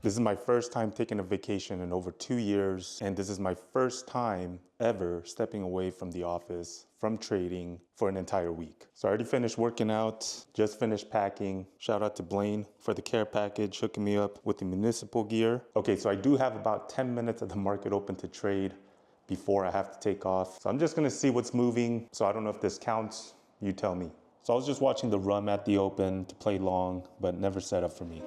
This is my first time taking a vacation in over 2 years, and this is my first time ever stepping away from the office, from trading for an entire week. So I already finished working out, just finished packing. Shout out to Blaine for the care package, hooking me up with the municipal gear. Okay, so I do have about 10 minutes of the market open to trade before I have to take off. So I'm just gonna see what's moving. So I don't know if this counts, you tell me. So I was just watching the rum at the open to play long, but never set up for me.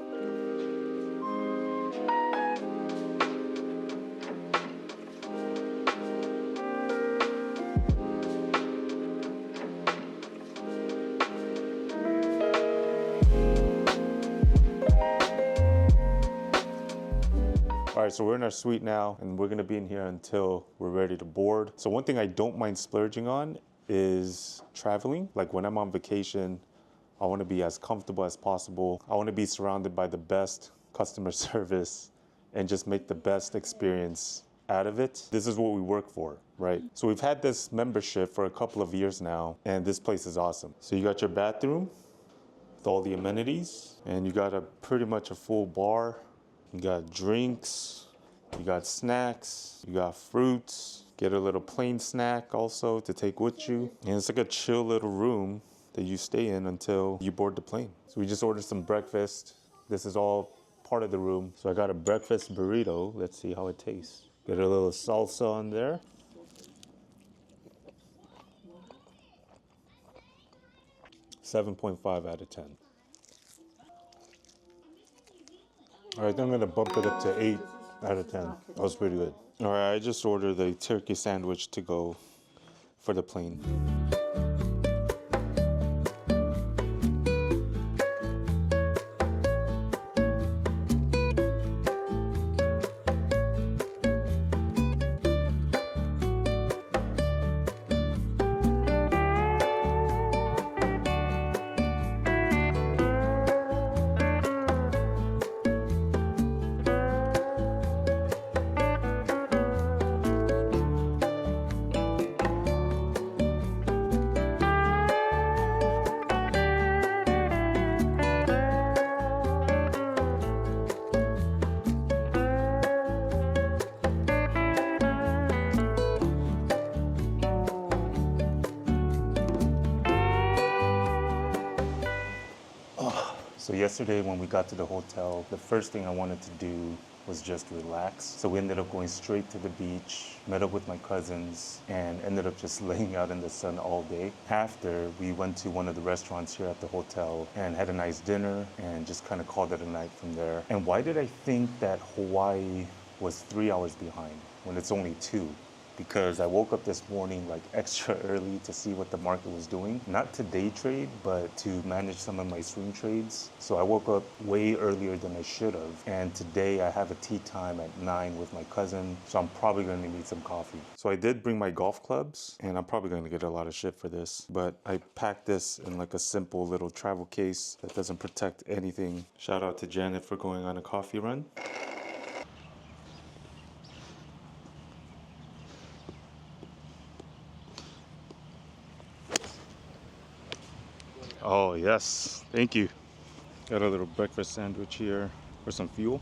All right, so we're in our suite now, and we're gonna be in here until we're ready to board. So one thing I don't mind splurging on is traveling. Like when I'm on vacation, I wanna be as comfortable as possible. I wanna be surrounded by the best customer service and just make the best experience out of it. This is what we work for, right? So we've had this membership for a couple of years now, and this place is awesome. So you got your bathroom with all the amenities, and you got pretty much a full bar. You got drinks, you got snacks, you got fruits. Get a little plain snack also to take with you. And it's like a chill little room that you stay in until you board the plane. So we just ordered some breakfast. This is all part of the room. So I got a breakfast burrito. Let's see how it tastes. Get a little salsa on there. .5 out of 10. All right, I think I'm gonna bump it up to 8 out of 10. That was pretty good. All right, I just ordered a turkey sandwich to go for the plane. So yesterday when we got to the hotel, the first thing I wanted to do was just relax. So we ended up going straight to the beach, met up with my cousins, and ended up just laying out in the sun all day. After, we went to one of the restaurants here at the hotel and had a nice dinner and just kind of called it a night from there. And why did I think that Hawaii was 3 hours behind when it's only 2? Because I woke up this morning like extra early to see what the market was doing. Not to day trade, but to manage some of my swing trades. So I woke up way earlier than I should have. And today I have a tea time at 9 with my cousin. So I'm probably gonna need some coffee. So I did bring my golf clubs, and I'm probably gonna get a lot of shit for this. But I packed this in like a simple little travel case that doesn't protect anything. Shout out to Janet for going on a coffee run. Oh yes, thank you. Got a little breakfast sandwich here for some fuel.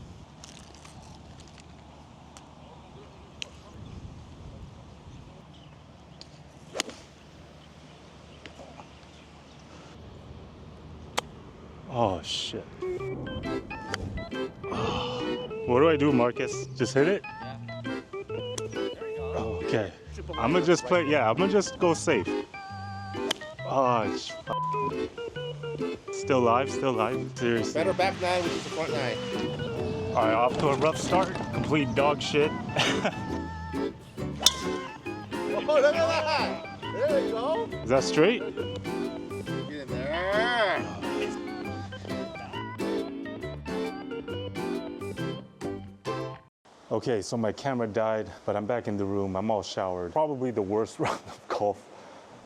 Oh shit. What do I do, Marcus? Just hit it? Yeah. There we go. Oh, okay. I'm gonna just play, yeah, I'm gonna just go safe. Oh, it's still live, seriously. Better back 9, which is the front 9. All right, off to a rough start, complete dog shit. Oh, look at that! There you go. Is that straight? Get in there. Okay, so my camera died, but I'm back in the room. I'm all showered. Probably the worst round of golf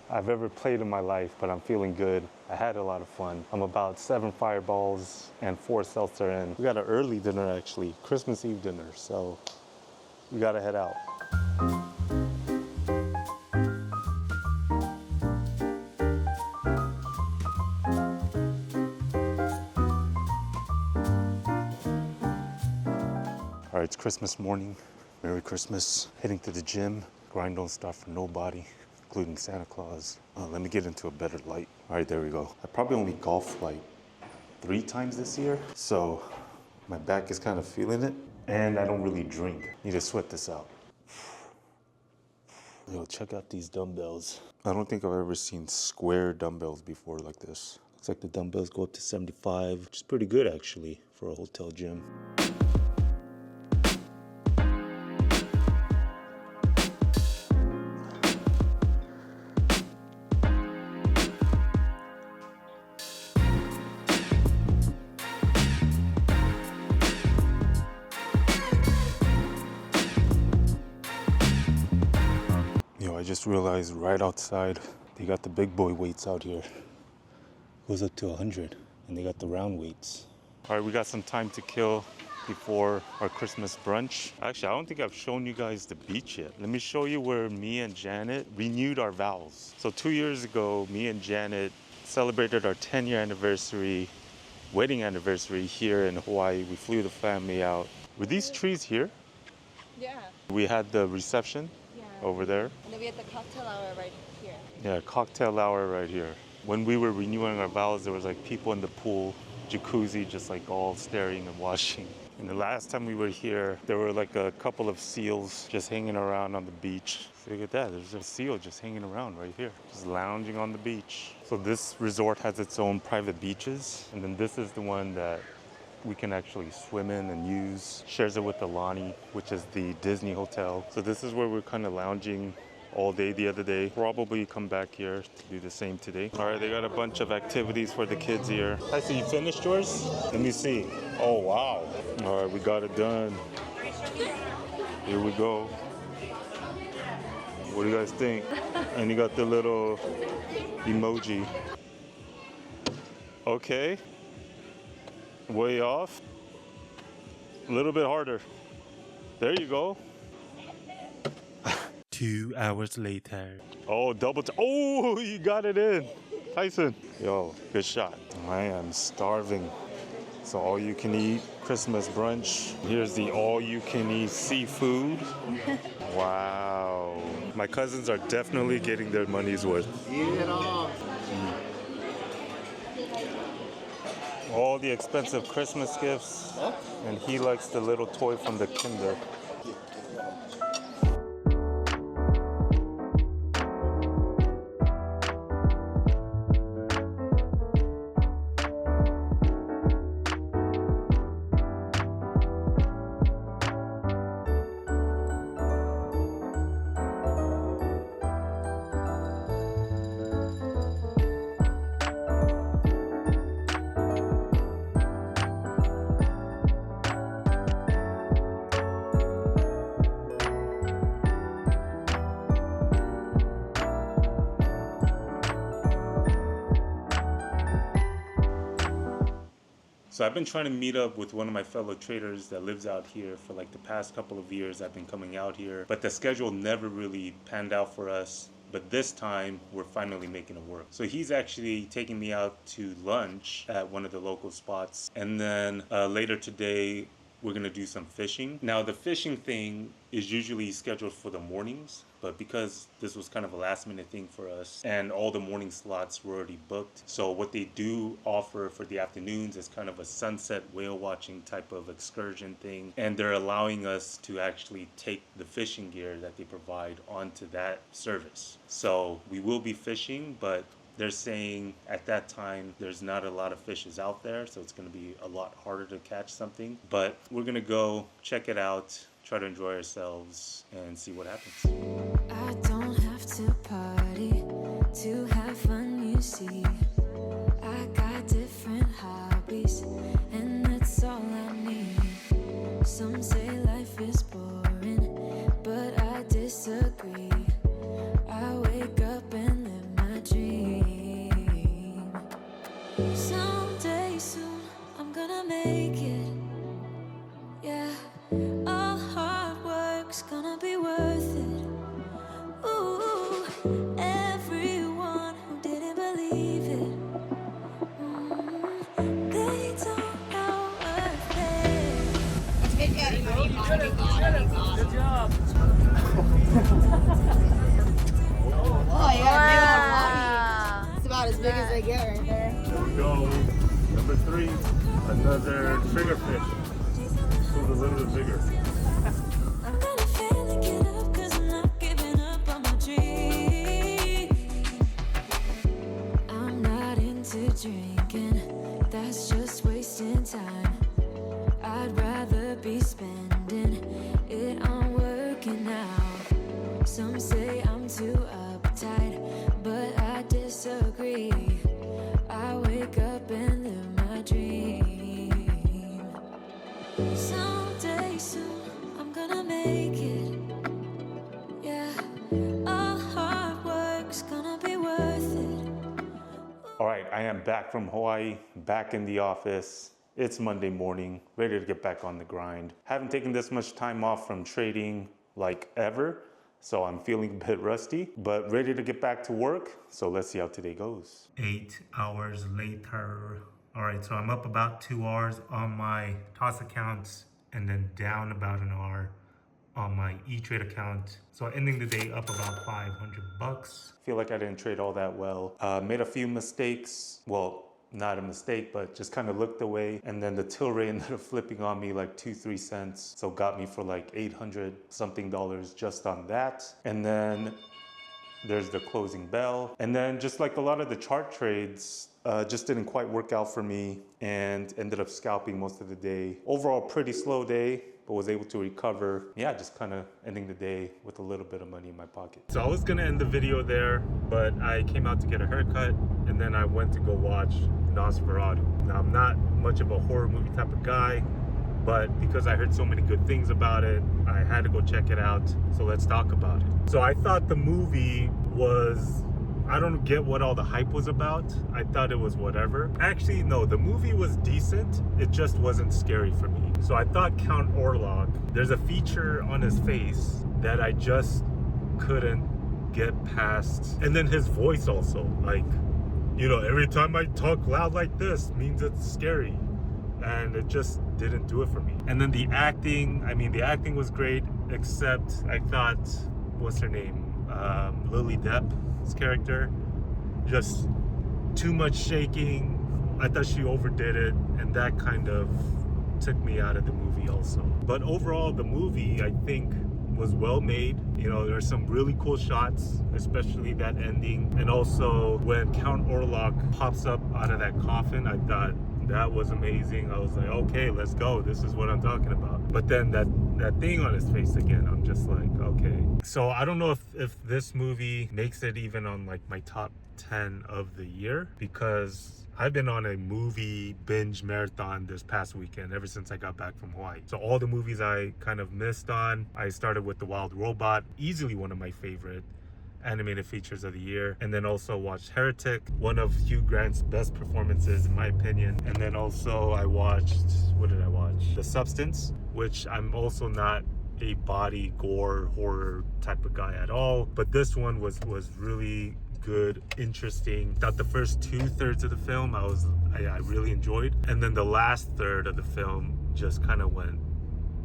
I've ever played in my life, but I'm feeling good. I had a lot of fun. I'm about 7 fireballs and 4 seltzer in. We got an early dinner actually, Christmas Eve dinner, so we gotta head out. All right, it's Christmas morning. Merry Christmas. Heading to the gym. Grind don't stop for nobody, including Santa Claus. Let me get into a better light. All right, there we go. I probably only golfed like 3 times this year, so my back is kind of feeling it. And I don't really drink. Need to sweat this out. Yo, check out these dumbbells. I don't think I've ever seen square dumbbells before like this. Looks like the dumbbells go up to 75, which is pretty good actually for a hotel gym. I just realized right outside they got the big boy weights out here. Goes up to 100, and they got the round weights. All right, we got some time to kill before our Christmas brunch. Actually, I don't think I've shown you guys the beach yet. Let me show you where me and Janet renewed our vows. So 2 years ago, me and Janet celebrated our 10-year anniversary, wedding anniversary here in Hawaii. We flew the family out. Were these trees here? Yeah. We had the reception over there. And then we had the cocktail hour right here. Yeah, cocktail hour right here. When we were renewing our vows, there was like people in the pool, jacuzzi, just like all staring and watching. And the last time we were here, there were like a couple of seals just hanging around on the beach. So look at that, there's a seal just hanging around right here, just lounging on the beach. So this resort has its own private beaches. And then this is the one that we can actually swim in and use. Shares it with the Lani, which is the Disney hotel. So this is where we're kind of lounging all day the other day. Probably come back here to do the same today. All right, they got a bunch of activities for the kids here. I see you finished yours? Let me see. Oh, wow. All right, we got it done. Here we go. What do you guys think? And you got the little emoji. Okay. Way off. A little bit harder. There you go. 2 hours later. Oh, oh, you got it in. Tyson. Yo, good shot. I am starving. So all you can eat Christmas brunch. Here's the all you can eat seafood. Wow. My cousins are definitely getting their money's worth. Eat it all. All the expensive Christmas gifts, and he likes the little toy from the Kinder. So I've been trying to meet up with one of my fellow traders that lives out here for like the past couple of years. I've been coming out here, but the schedule never really panned out for us. But this time we're finally making it work. So he's actually taking me out to lunch at one of the local spots. And then later today, we're gonna do some fishing. Now the fishing thing is usually scheduled for the mornings, but because this was kind of a last minute thing for us and all the morning slots were already booked. So what they do offer for the afternoons is kind of a sunset whale watching type of excursion thing. And they're allowing us to actually take the fishing gear that they provide onto that service. So we will be fishing, but they're saying at that time there's not a lot of fishes out there, so it's going to be a lot harder to catch something. But we're going to go check it out, try to enjoy ourselves, and see what happens. I don't have to party to have fun, you see. I got different hobbies, and that's all I need. Some say life is boring, but I disagree. I wake up and live my dream. Someday soon I'm gonna make it. Yeah, all hard work's gonna be worth it. Ooh, everyone who didn't believe it, they don't know a thing. Oh, Wow. it's about as big as they get right there. There we go. Number 3, another triggerfish. This one's a little bit bigger. I'm gonna fail and get up 'cause I'm not giving up on my dream. I'm not into drinking, that's just wasting time. I'd rather be spending it on working out. Some say I'm too uptight, but I disagree. I wake up and live my dream. Someday soon I'm gonna make it. Yeah, all hard work's gonna be worth it. All right, I am back from Hawaii, back in the office. It's Monday morning, ready to get back on the grind. Haven't taken this much time off from trading like ever, so I'm feeling a bit rusty, but ready to get back to work. So let's see how today goes. 8 hours later. All right, so I'm up about 2 hours on my TOS accounts and then down about an hour on my E-Trade account. So ending the day up about $500. Feel like I didn't trade all that well. Made a few mistakes. Well, not a mistake, but just kind of looked away. And then the Tilray ended up flipping on me like 2-3 cents. So got me for like $800 something just on that. And then there's the closing bell. And then just like a lot of the chart trades, just didn't quite work out for me and ended up scalping most of the day. Overall, pretty slow day, but was able to recover. Yeah, just kind of ending the day with a little bit of money in my pocket. So I was gonna end the video there, but I came out to get a haircut and then I went to go watch Nosferatu. Now, I'm not much of a horror movie type of guy, but because I heard so many good things about it, I had to go check it out. So let's talk about it. So I thought the movie was, I don't get what all the hype was about. I thought it was whatever. Actually, no, the movie was decent. It just wasn't scary for me. So I thought Count Orlok, there's a feature on his face that I just couldn't get past. And then his voice also, like, you know, every time I talk loud like this means it's scary. And it just didn't do it for me. And then the acting, I mean, the acting was great, except I thought, what's her name? Lily Depp's character, just too much shaking. I thought she overdid it, and that kind of took me out of the movie also. But overall, the movie, I think, was well made. You know, there's some really cool shots, especially that ending. And also when Count Orlok pops up out of that coffin, I thought that was amazing. I was like, okay, let's go. This is what I'm talking about. But then that thing on his face again, I'm just like, okay. So I don't know if this movie makes it even on like my top 10 of the year, because I've been on a movie binge marathon this past weekend ever since I got back from Hawaii. So all the movies I kind of missed on, I started with The Wild Robot, easily one of my favorite animated features of the year, and then also watched Heretic, one of Hugh Grant's best performances in my opinion. And then also I watched, what did I watch? The Substance, which I'm also not a body gore horror type of guy at all, but this one was really good, interesting. Thought the first 2/3 of the film I really enjoyed, and then the last third of the film just kind of went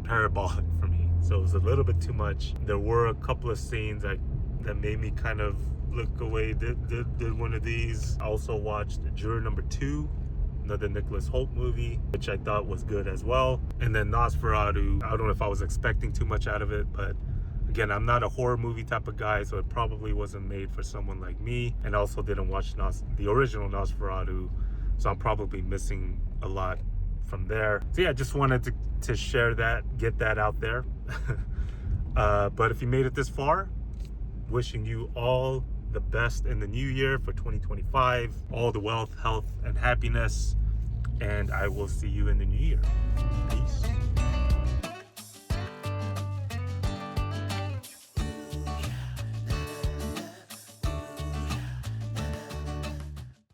parabolic for me. So it was a little bit too much. There were a couple of scenes that made me kind of look away. Did one of these. I also watched Juror Number 2, another Nicholas Hoult movie, which I thought was good as well. And then Nosferatu, I don't know if I was expecting too much out of it, but again, I'm not a horror movie type of guy, so it probably wasn't made for someone like me. And I also didn't watch the original Nosferatu, so I'm probably missing a lot from there. So yeah, just wanted to share that, get that out there. But if you made it this far, wishing you all the best in the new year for 2025, all the wealth, health, and happiness, and I will see you in the new year. Peace.